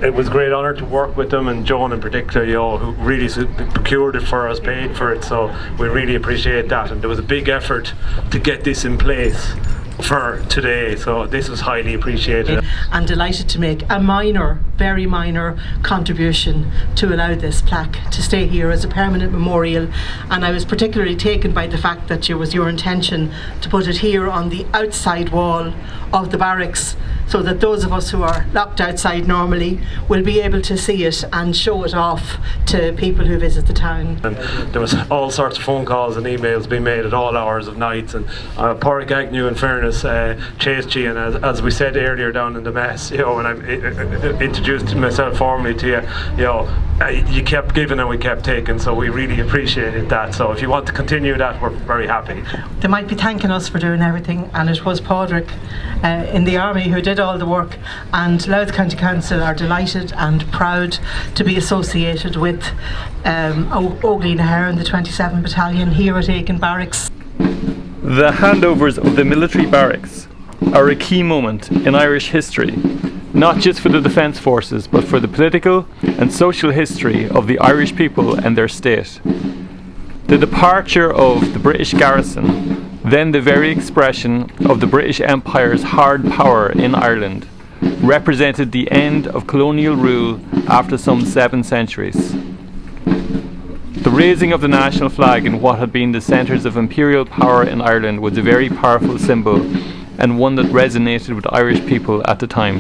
it was a great honour to work with them, and Joan in particular, who really procured it for us, paid for it, so we really appreciate that. And there was a big effort to get this in place for today, so this was highly appreciated. I'm delighted to make a minor, very minor contribution to allow this plaque to stay here as a permanent memorial, and I was particularly taken by the fact that it was your intention to put it here on the outside wall of the barracks, so that those of us who are locked outside normally will be able to see it and show it off to people who visit the town. And there was all sorts of phone calls and emails being made at all hours of nights, and Pádraig Agnew, in fairness, chased you, and as we said earlier down in the mess, when I introduced myself formally to you, you kept giving and we kept taking, so we really appreciated that. So if you want to continue that, we're very happy. They might be thanking us for doing everything, and it was Pádraig in the army who did all the work, and Louth County Council are delighted and proud to be associated with Óglaigh and the 27 Battalion here at Aiken Barracks. The handovers of the military barracks are a key moment in Irish history, not just for the Defence Forces, but for the political and social history of the Irish people and their state. The departure of the British garrison, then the very expression of the British Empire's hard power in Ireland, represented the end of colonial rule after some 7 centuries. The raising of the national flag in what had been the centres of imperial power in Ireland was a very powerful symbol, and one that resonated with Irish people at the time.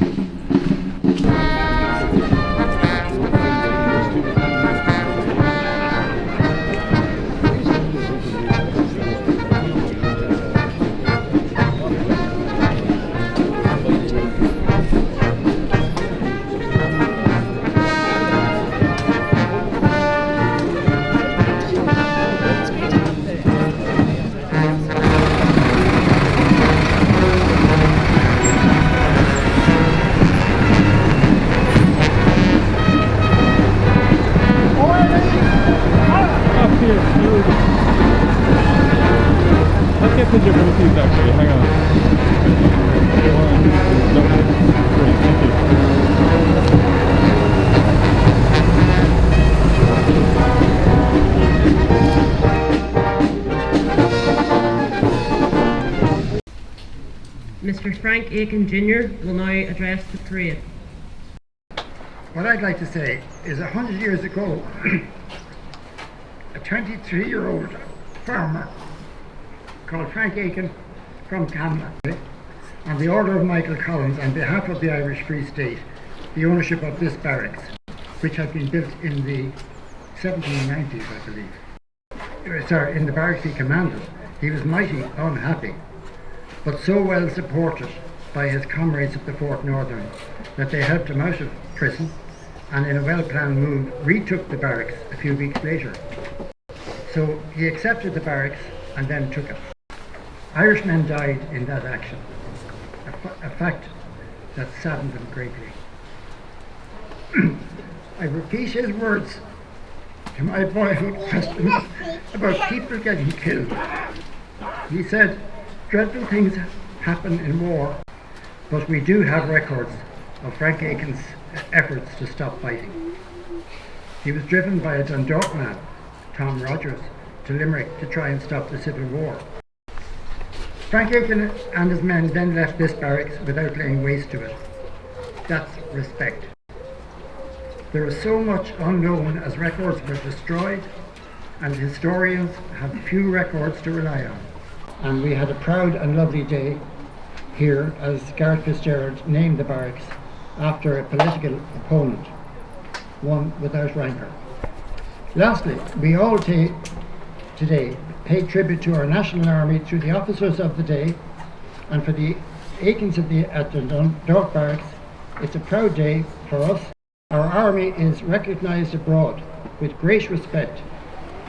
Let's get a picture for the team actually, hang on. Great, thank you. Mr. Frank Aiken Junior will now address the parade. What I'd like to say is 100 years ago, a 23-year-old farmer called Frank Aiken from Camla, on the order of Michael Collins, on behalf of the Irish Free State, the ownership of this barracks, which had been built in the 1790s, I believe. Sorry, in the barracks he commanded. He was mighty unhappy, but so well supported by his comrades of the Fort Northern that they helped him out of prison, and in a well-planned move retook the barracks a few weeks later. So he accepted the barracks and then took it. Irishmen died in that action, a fact that saddened him greatly. I repeat his words to my boyhood questions about people getting killed. He said, "Dreadful things happen in war, but we do have records of Frank Aiken's efforts to stop fighting." He was driven by a Dundalk man, Tom Rogers, to Limerick to try and stop the Civil War. Frank Aiken and his men then left this barracks without laying waste to it. That's respect. There is so much unknown as records were destroyed, and historians have few records to rely on. And we had a proud and lovely day here as Gareth Fitzgerald named the barracks after a political opponent, one without rancour. Lastly, we all today pay tribute to our National Army through the officers of the day, and for the Aikens at the Dundalk Barracks, it's a proud day for us. Our Army is recognised abroad with great respect,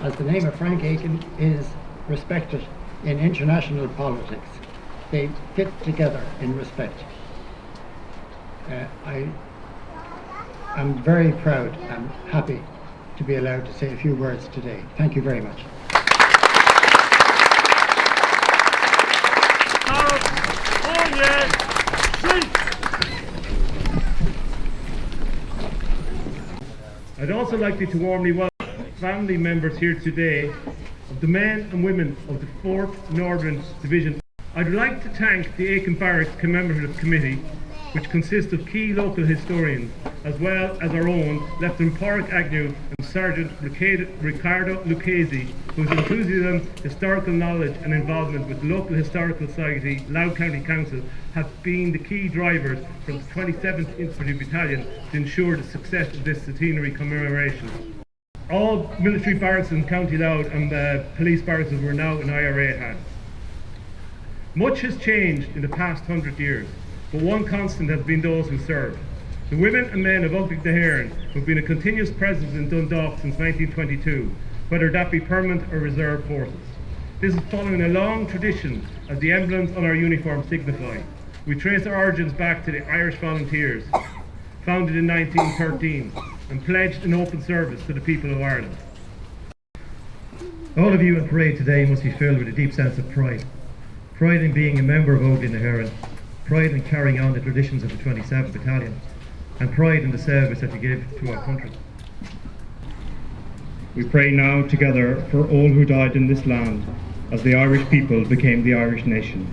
as the name of Frank Aiken is respected in international politics. They fit together in respect. I am very proud and happy to be allowed to say a few words today. Thank you very much. I'd also like to warmly welcome family members here today of the men and women of the 4th Northern Division. I'd like to thank the Aiken Barracks Commemorative Committee, which consists of key local historians, as well as our own Lieutenant Pádraig Agnew and Sergeant Ricardo Lucchesi, whose enthusiasm, historical knowledge and involvement with the local historical society, Louth County Council, have been the key drivers for the 27th Infantry Battalion to ensure the success of this centenary commemoration. All military barracks in County Louth and police barracks were now in IRA hands. Much has changed in the past 100 years, but one constant has been those who serve. The women and men of Óglaigh who have been a continuous presence in Dundalk since 1922, whether that be permanent or reserve forces. This is following a long tradition, as the emblems on our uniform signify. We trace our origins back to the Irish Volunteers, founded in 1913, and pledged in open service to the people of Ireland. All of you in parade today must be filled with a deep sense of pride. Pride in being a member of Óglaigh, pride in carrying on the traditions of the 27th Battalion, and pride in the service that you give to our country. We pray now together for all who died in this land as the Irish people became the Irish nation.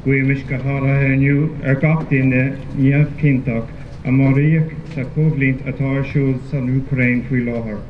Guimish Gahara Henu Ergachtin Nia Kintak Amoriak Sakovlint Atarshu San Ukraine Fui Lohar.